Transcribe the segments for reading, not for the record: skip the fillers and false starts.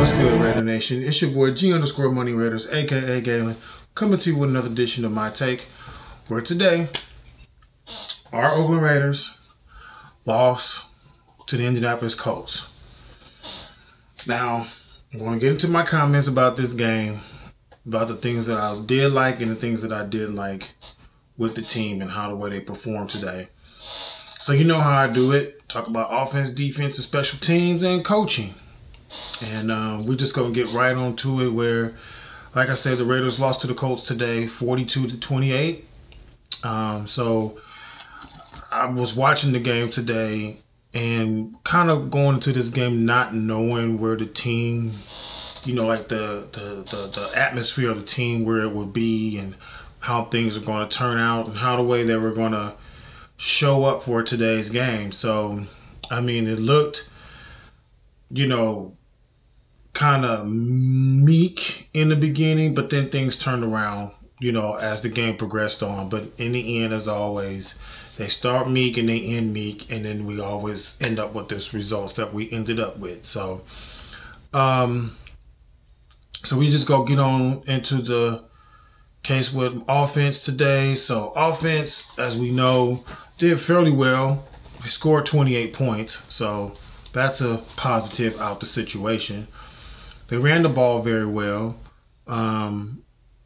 What's good, Raider Nation? It's your boy G_Money Raiders, aka Galen, coming to you with another edition of My Take, where today our Oakland Raiders lost to the Indianapolis Colts. Now, I'm going to get into my comments about this game, about the things that I did like and the things that I didn't like with the team and how the way they performed today. So you know how I do it. Talk about offense, defense, and special teams and coaching. And we're just going to get right on to it where, like I said, the Raiders lost to the Colts today, 42-28. So I was watching the game today and kind of going into this game not knowing where the team, you know, like the atmosphere of the team, where it would be and how things are going to turn out and how the way they were going to show up for today's game. So, I mean, it looked, you know, kind of meek in the beginning, but then things turned around, you know, as the game progressed on. But in the end, as always, they start meek and they end meek, and then we always end up with this results that we ended up with. So, so we just go get on into the case with offense today. So offense, as we know, did fairly well. They scored 28 points, so that's a positive out the situation. They ran the ball very well.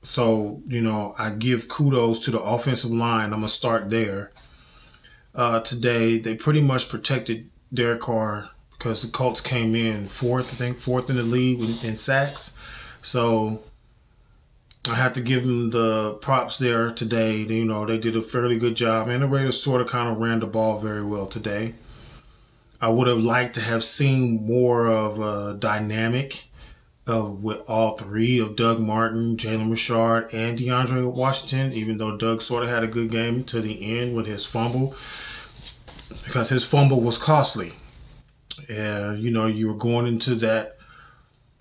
So, you know, I give kudos to the offensive line. I'm going to start there. Today, they pretty much protected Derek Carr because the Colts came in fourth in the league in sacks. So I have to give them the props there today. You know, they did a fairly good job. And the Raiders sort of kind of ran the ball very well today. I would have liked to have seen more of a dynamic with all three of Doug Martin, Jalen Richard, and DeAndre Washington, even though Doug sort of had a good game to the end with his fumble, because his fumble was costly. And, you know, you were going into that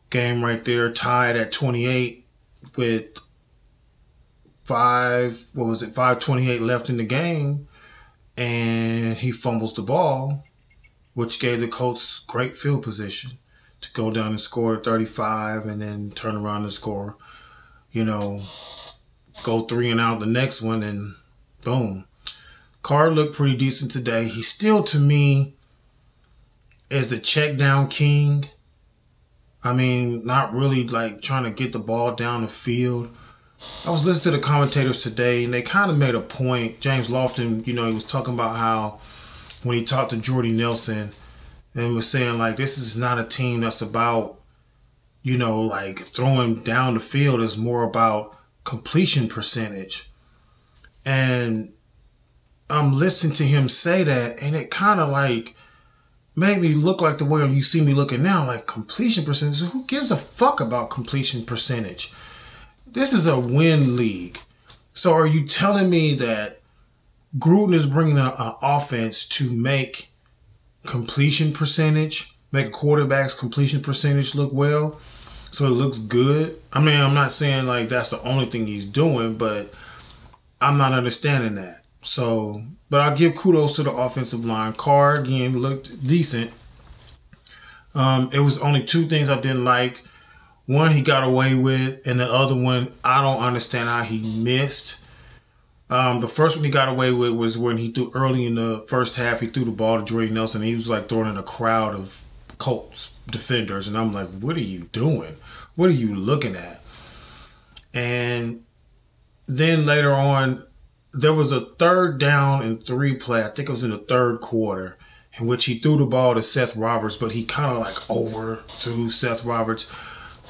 game right there tied at 28 with 5:28 left in the game, and he fumbles the ball, which gave the Colts great field position to go down and score 35 and then turn around and score, you know, go 3 and out the next one, and boom. Carr looked pretty decent today. He still, to me, is the check down king. I mean, not really like trying to get the ball down the field. I was listening to the commentators today, and they kind of made a point. James Lofton, you know, he was talking about how when he talked to Jordy Nelson, and was saying, like, this is not a team that's about, you know, like throwing down the field. It's more about completion percentage. And I'm listening to him say that, and it kind of like made me look like the way you see me looking now, like completion percentage. Who gives a fuck about completion percentage? This is a win league. So are you telling me that Gruden is bringing an offense to make completion percentage, make quarterback's completion percentage look well, so it looks good? I mean, I'm not saying like that's the only thing he's doing, but I'm not understanding that. So, but I'll give kudos to the offensive line. Carr, again, looked decent. It was only 2 things I didn't like. One, he got away with, and the other one, I don't understand how he missed. The first one he got away with was when he threw early in the first half. He threw the ball to Jordy Nelson. He was like throwing in a crowd of Colts defenders. And I'm like, what are you doing? What are you looking at? And then later on, there was a 3rd down and 3 play. I think it was in the 3rd quarter, in which he threw the ball to Seth Roberts, but he kind of like overthrew Seth Roberts.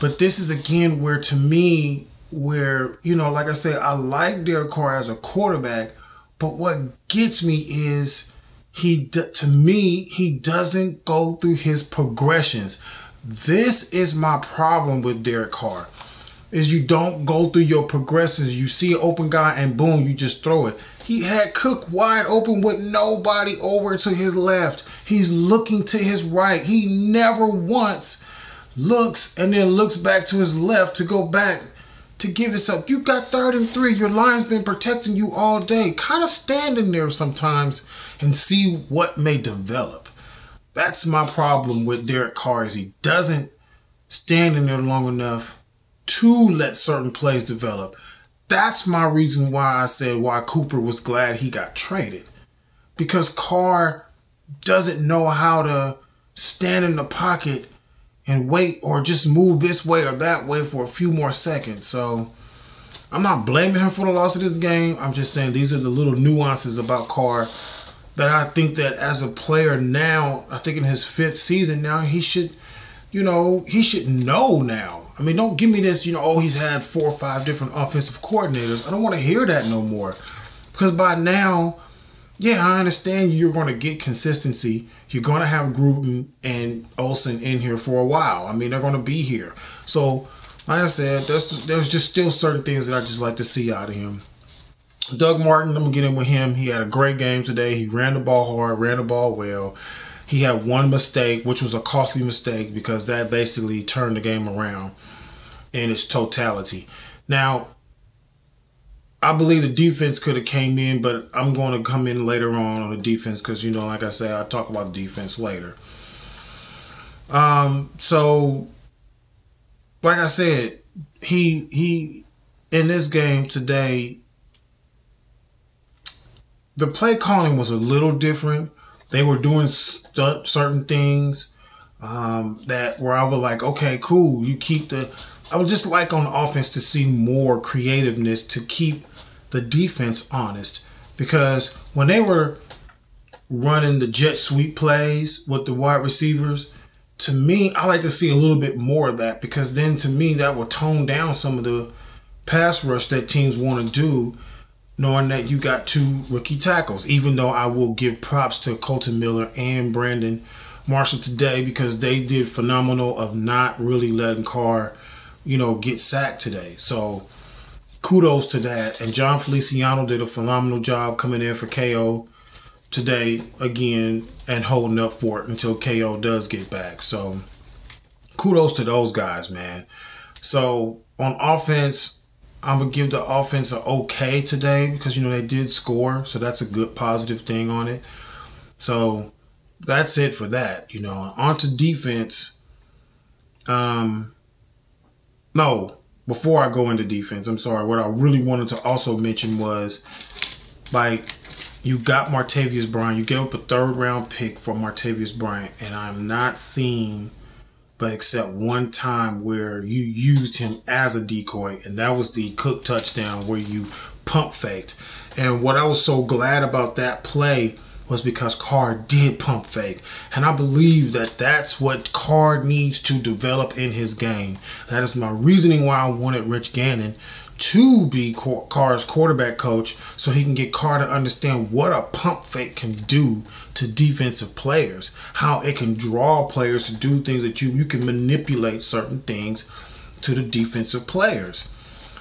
But this is again where, to me, where, you know, like I said, I like Derek Carr as a quarterback, but what gets me is he doesn't go through his progressions. This is my problem with Derek Carr, is you don't go through your progressions. You see an open guy and boom, you just throw it. He had Cook wide open with nobody over to his left. He's looking to his right. He never once looks and then looks back to his left to go back to give yourself. You got 3rd and 3. Your line's been protecting you all day. Kind of stand in there sometimes and see what may develop. That's my problem with Derek Carr, is he doesn't standing there long enough to let certain plays develop. That's my reason why I said why Cooper was glad he got traded. Because Carr doesn't know how to stand in the pocket and wait or just move this way or that way for a few more seconds. So I'm not blaming him for the loss of this game. I'm just saying these are the little nuances about Carr that I think that as a player now, I think in his 5th season now, he should know now. I mean, don't give me this, he's had 4 or 5 different offensive coordinators. I don't want to hear that no more. Because by now, yeah, I understand you're going to get consistency. You're going to have Gruden and Olsen in here for a while. I mean, they're going to be here. So, like I said, there's just still certain things that I just like to see out of him. Doug Martin, I'm going to get in with him. He had a great game today. He ran the ball hard, ran the ball well. He had one mistake, which was a costly mistake because that basically turned the game around in its totality. Now, I believe the defense could have came in, but I'm going to come in later on the defense because, like I said, I'll talk about the defense later. So, like I said, he in this game today, the play calling was a little different. They were doing certain things that where I was like, okay, cool. I would just like on offense to see more creativeness to keep the defense honest. Because when they were running the jet sweep plays with the wide receivers, to me, I like to see a little bit more of that because then to me that will tone down some of the pass rush that teams want to do, knowing that you got 2 rookie tackles, even though I will give props to Colton Miller and Brandon Marshall today because they did phenomenal of not really letting Carr, get sacked today. So kudos to that. And John Feliciano did a phenomenal job coming in for KO today again and holding up for it until KO does get back. So kudos to those guys, man. So on offense, I'm going to give the offense an okay today because, they did score. So that's a good positive thing on it. So that's it for that. On to defense. No, before I go into defense, I'm sorry. What I really wanted to also mention was, you got Martavius Bryant. You gave up a 3rd round pick for Martavius Bryant. And I'm not seeing but except one time where you used him as a decoy, and that was the Cook touchdown where you pump faked. And what I was so glad about that play was because Carr did pump fake. And I believe that that's what Carr needs to develop in his game. That is my reasoning why I wanted Rich Gannon to be Carr's quarterback coach so he can get Carr to understand what a pump fake can do to defensive players, how it can draw players to do things that you can manipulate certain things to the defensive players.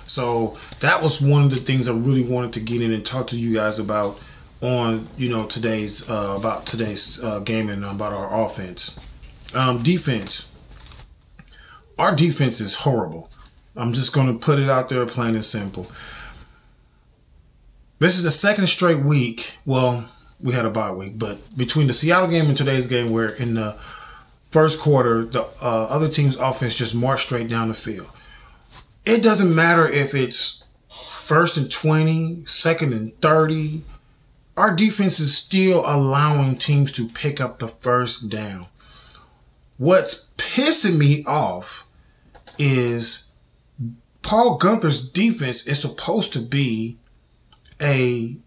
So that was one of the things I really wanted to get in and talk to you guys about on today's game and about our offense. Defense. Our defense is horrible. I'm just going to put it out there plain and simple. This is the 2nd straight week. Well, we had a bye week, but between the Seattle game and today's game, where in the first quarter, the other team's offense just marched straight down the field. It doesn't matter if it's 1st and 20, 2nd and 30. Our defense is still allowing teams to pick up the first down. What's pissing me off is Paul Guenther's defense is supposed to be a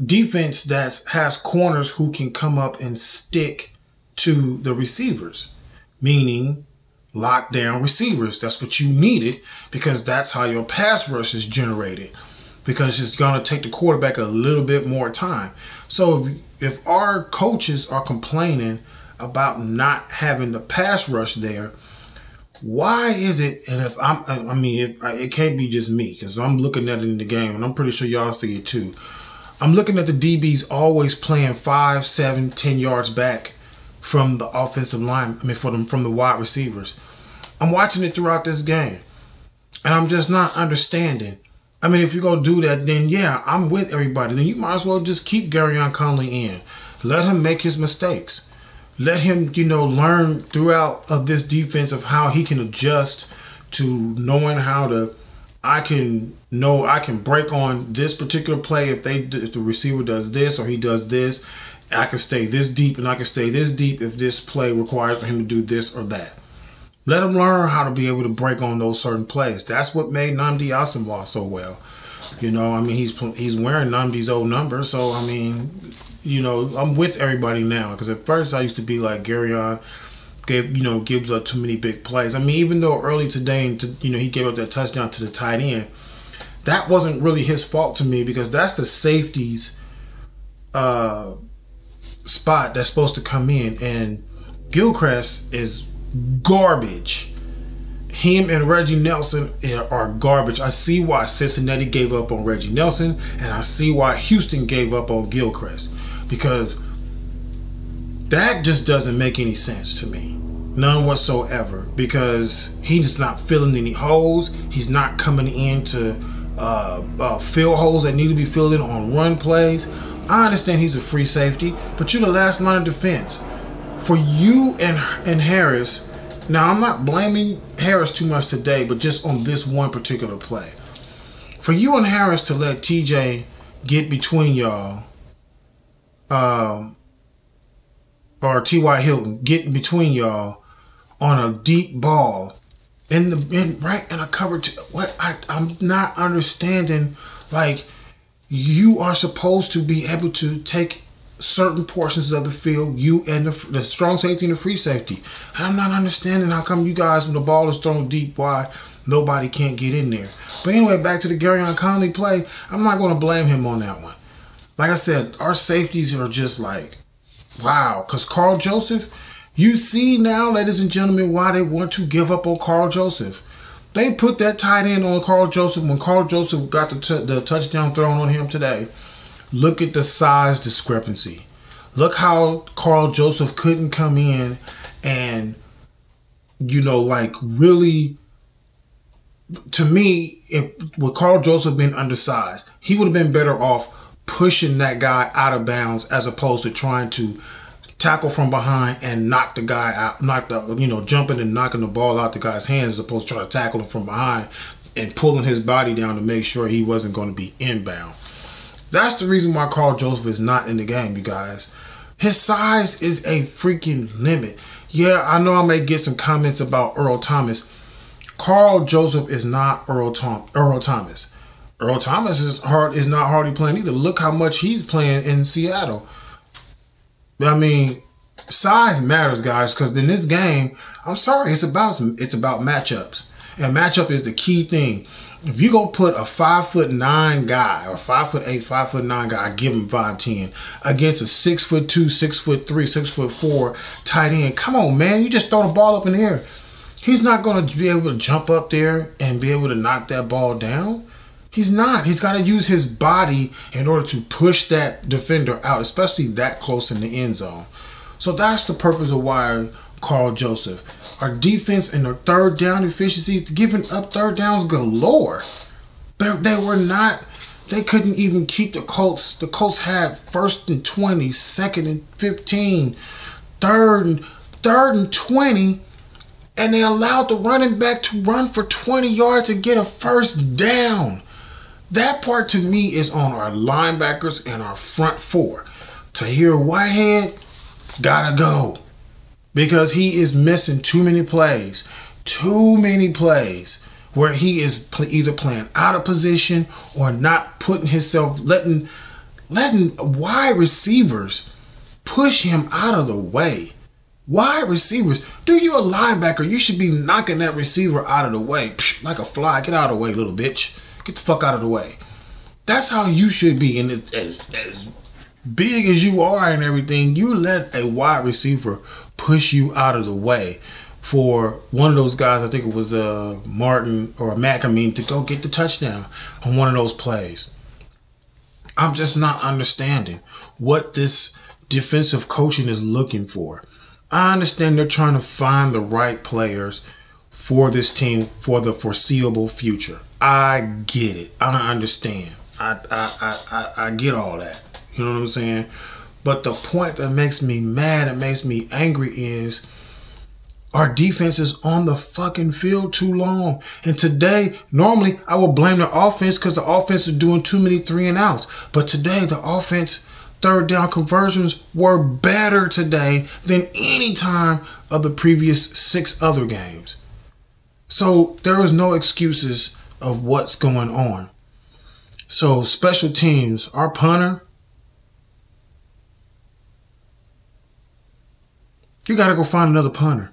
defense that has corners who can come up and stick to the receivers, meaning lockdown receivers. That's what you needed because that's how your pass rush is generated, because it's going to take the quarterback a little bit more time. So if our coaches are complaining about not having the pass rush there, why is it? And it can't be just me because I'm looking at it in the game and I'm pretty sure y'all see it too. I'm looking at the DBs always playing 5, 7, 10 yards back from the offensive line. From the wide receivers. I'm watching it throughout this game and I'm just not understanding. If you're going to do that, then yeah, I'm with everybody. Then you might as well just keep Garyon Conley in. Let him make his mistakes. Let him, learn throughout of this defense of how he can adjust to knowing how to. I can break on this particular play if the receiver does this or he does this. I can stay this deep and I can stay this deep if this play requires for him to do this or that. Let him learn how to be able to break on those certain plays. That's what made Nnamdi Asomugha so well. He's wearing Nnamdi's old number, so I'm with everybody now. Because at first I used to be like Garyon gives up too many big plays. Even though early today, he gave up that touchdown to the tight end, that wasn't really his fault to me because that's the safety's spot that's supposed to come in, and Gilchrist is garbage. Him and Reggie Nelson are garbage. I see why Cincinnati gave up on Reggie Nelson, and I see why Houston gave up on Gilchrist, because that just doesn't make any sense to me. None whatsoever, because he's not filling any holes. He's not coming in to fill holes that need to be filled in on run plays. I understand he's a free safety, but you're the last line of defense. For you and Harris, now I'm not blaming Harris too much today, but just on this one particular play. For you and Harris to let TJ get between y'all, or T.Y. Hilton getting between y'all on a deep ball in a cover two. I'm not understanding. Like, you are supposed to be able to take certain portions of the field, you and the strong safety and the free safety. And I'm not understanding how come you guys, when the ball is thrown deep wide, nobody can't get in there. But anyway, back to the Garyon Conley play. I'm not going to blame him on that one. Like I said, our safeties are just like, wow. Because Carl Joseph, you see now, ladies and gentlemen, why they want to give up on Carl Joseph. They put that tight end on Carl Joseph when Carl Joseph got the touchdown thrown on him today. Look at the size discrepancy. Look how Carl Joseph couldn't come in and, really, to me, with Carl Joseph being undersized, he would have been better off pushing that guy out of bounds as opposed to trying to tackle from behind and knock the guy out, jumping and knocking the ball out the guy's hands as opposed to trying to tackle him from behind and pulling his body down to make sure he wasn't going to be inbound. That's the reason why Carl Joseph is not in the game, you guys. His size is a freaking limit. Yeah, I know I may get some comments about Earl Thomas. Carl Joseph is not Earl Thomas. Earl Thomas is not hardly playing either. Look how much he's playing in Seattle. Size matters, guys, because in this game, I'm sorry, it's about matchups. And matchup is the key thing. If you go put a 5'9" guy or 5'8", 5'9" guy, I give him 5'10", against a 6'2", 6'3", 6'4" tight end, come on, man, you just throw the ball up in the air. He's not going to be able to jump up there and be able to knock that ball down. He's not. He's got to use his body in order to push that defender out, especially that close in the end zone. So that's the purpose of why Carl Joseph. Our defense and their third down efficiencies, giving up third downs galore. They couldn't even keep the Colts. The Colts had 1st and 20, 2nd and 15, 3rd and 20, and they allowed the running back to run for 20 yards and get a first down. That part to me is on our linebackers and our front four. Tahir Whitehead gotta go because he is missing too many plays where he is either playing out of position or not putting himself, letting wide receivers push him out of the way. Wide receivers, dude, you're a linebacker. You should be knocking that receiver out of the way. Psh, like a fly. Get out of the way, little bitch. Get the fuck out of the way. That's how you should be. And as big as you are and everything, you let a wide receiver push you out of the way for one of those guys, I think it was Martin or Mack, to go get the touchdown on one of those plays. I'm just not understanding what this defensive coaching is looking for. I understand they're trying to find the right players for this team for the foreseeable future. I get it. I understand. I get all that. You know what I'm saying? But the point that makes me mad and makes me angry is our defense is on the fucking field too long. And today, normally I would blame the offense because the offense is doing too many 3-and-outs. But today, the offense third down conversions were better today than any time of the previous 6 other games. So there is no excuses of what's going on. So special teams, our punter, you got to go find another punter.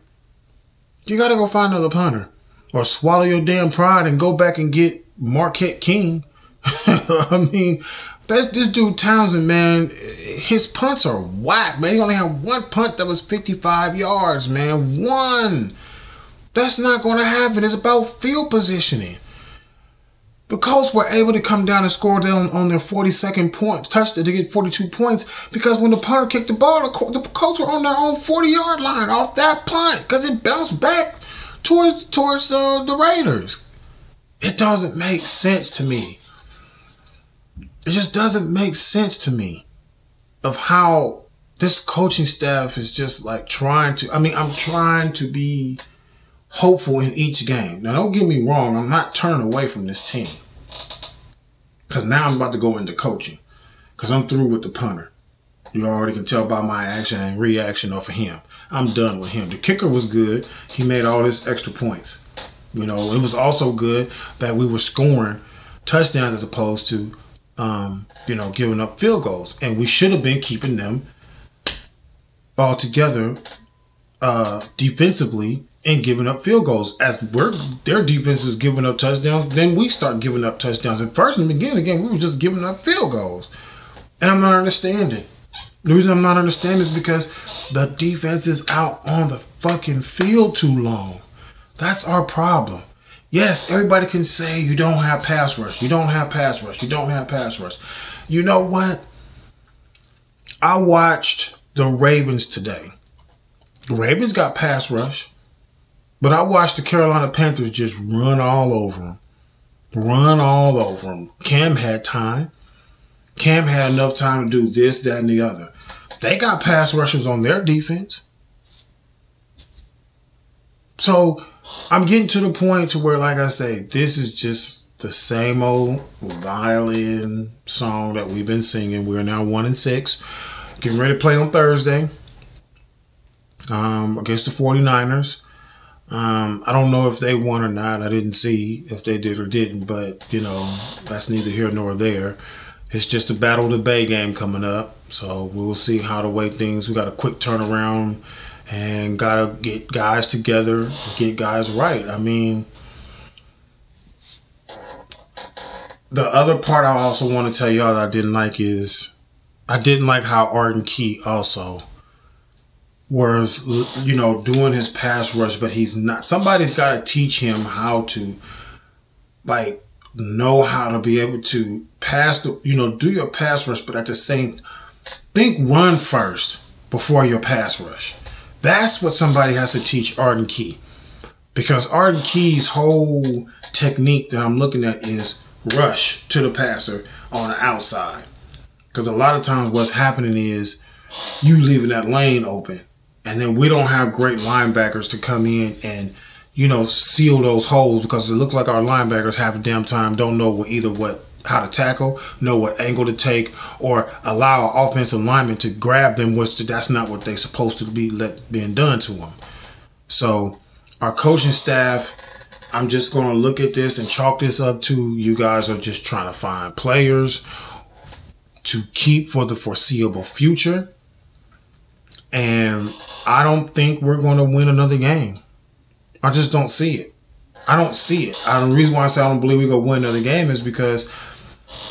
You got to go find another punter. Or swallow your damn pride and go back and get Marquette King. I mean, this dude Townsend, man, his punts are whack, man. He only had one punt that was 55 yards, man. One. That's not going to happen. It's about field positioning. The Colts were able to come down and score down on their 42nd point, touchdown to get 42 points because when the punter kicked the ball, the Colts were on their own 40-yard line off that punt because it bounced back towards the Raiders. It doesn't make sense to me. It just doesn't make sense to me of how this coaching staff is just like trying to. I mean, I'm trying to be hopeful in each game. Now, don't get me wrong. I'm not turning away from this team. Because now I'm about to go into coaching. Because I'm through with the punter. You already can tell by my action and reaction off of him. I'm done with him. The kicker was good. He made all his extra points. You know, it was also good that we were scoring touchdowns as opposed to, giving up field goals. And we should have been keeping them all together defensively and giving up field goals. As their defense is giving up touchdowns, then we start giving up touchdowns. At first, in the beginning of the game, we were just giving up field goals. And I'm not understanding. The reason I'm not understanding is because the defense is out on the fucking field too long. That's our problem. Yes, everybody can say you don't have pass rush. You don't have pass rush. You don't have pass rush. You know what? I watched the Ravens today. The Ravens got pass rush. But I watched the Carolina Panthers just run all over them. Run all over them. Cam had time. Cam had enough time to do this, that, and the other. They got pass rushers on their defense. So I'm getting to the point to where, like I say, this is just the same old violin song that we've been singing. We're now 1-6. Getting ready to play on Thursday against the 49ers. I don't know if they won or not. I didn't see if they did or didn't, but, that's neither here nor there. It's just a Battle of the Bay game coming up, so we'll see how the way things. We got a quick turnaround and got to get guys together, get guys right. I mean, the other part I also want to tell y'all that I didn't like is I didn't like how Arden Key also was, doing his pass rush, but he's not. Somebody's got to teach him how to, know how to be able to pass do your pass rush, but at the same, think run first before your pass rush. That's what somebody has to teach Arden Key. Because Arden Key's whole technique that I'm looking at is rush to the passer on the outside. Because a lot of times what's happening is you leaving that lane open. And then we don't have great linebackers to come in and, seal those holes because it looks like our linebackers half the damn time don't know how to tackle, know what angle to take, or allow an offensive lineman to grab them, which that's not what they're supposed to be being done to them. So our coaching staff, I'm just going to look at this and chalk this up to you guys are just trying to find players to keep for the foreseeable future. And I don't think we're going to win another game. I just don't see it. I don't see it. The reason why I say I don't believe we're going to win another game is because,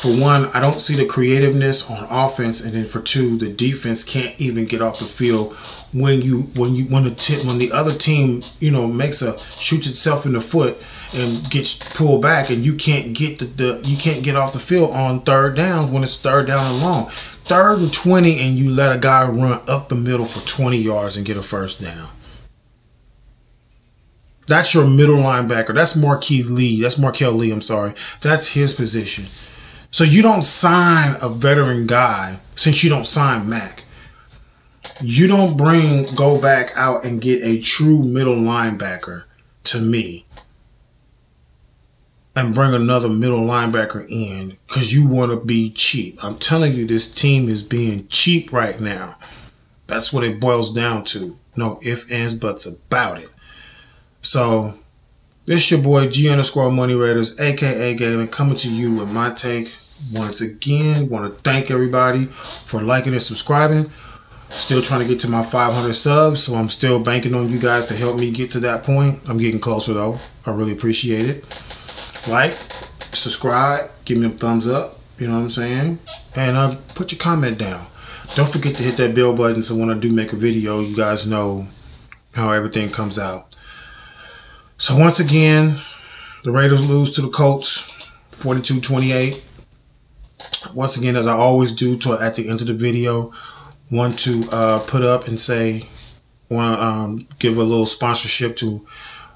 for one, I don't see the creativeness on offense, and then for two, the defense can't even get off the field when the other team shoots itself in the foot and gets pulled back, and you can't get you can't get off the field on third down when it's third down and long. 3rd and 20, and you let a guy run up the middle for 20 yards and get a first down. That's your middle linebacker. That's Markel Lee, I'm sorry. That's his position. So you don't sign a veteran guy since you don't sign Mack. You don't go back out and get a true middle linebacker to me and bring another middle linebacker in because you want to be cheap. I'm telling you, this team is being cheap right now. That's what it boils down to. No ifs, ands, buts about it. So, this is your boy G_Money Raiders, aka Galen, coming to you with my take. Once again, want to thank everybody for liking and subscribing. Still trying to get to my 500 subs, so I'm still banking on you guys to help me get to that point. I'm getting closer though. I really appreciate it. Like, subscribe, give me a thumbs up, you know what I'm saying? And put your comment down. Don't forget to hit that bell button so when I do make a video, you guys know how everything comes out. So once again, the Raiders lose to the Colts, 42-28. Once again, as I always do at the end of the video, want to put up and say, want to give a little sponsorship to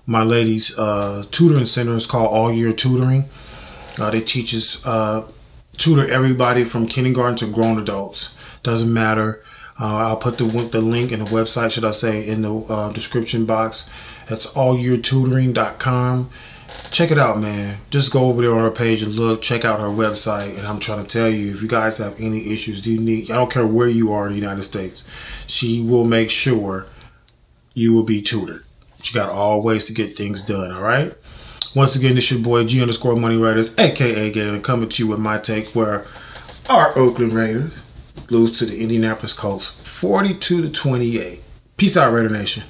my lady's tutoring center. It's called All Year Tutoring. They tutor everybody from kindergarten to grown adults. Doesn't matter. I'll put the link in the website, should I say, in the description box. That's allyeartutoring.com. Check it out, man. Just go over there on her page and look. Check out her website. And I'm trying to tell you, if you guys have any issues, I don't care where you are in the United States, she will make sure you will be tutored. She got all ways to get things done, all right? Once again, this is your boy G_Money Raiders, a.k.a. Galen, coming to you with my take where our Oakland Raiders lose to the Indianapolis Colts 42-28. Peace out, Raider Nation.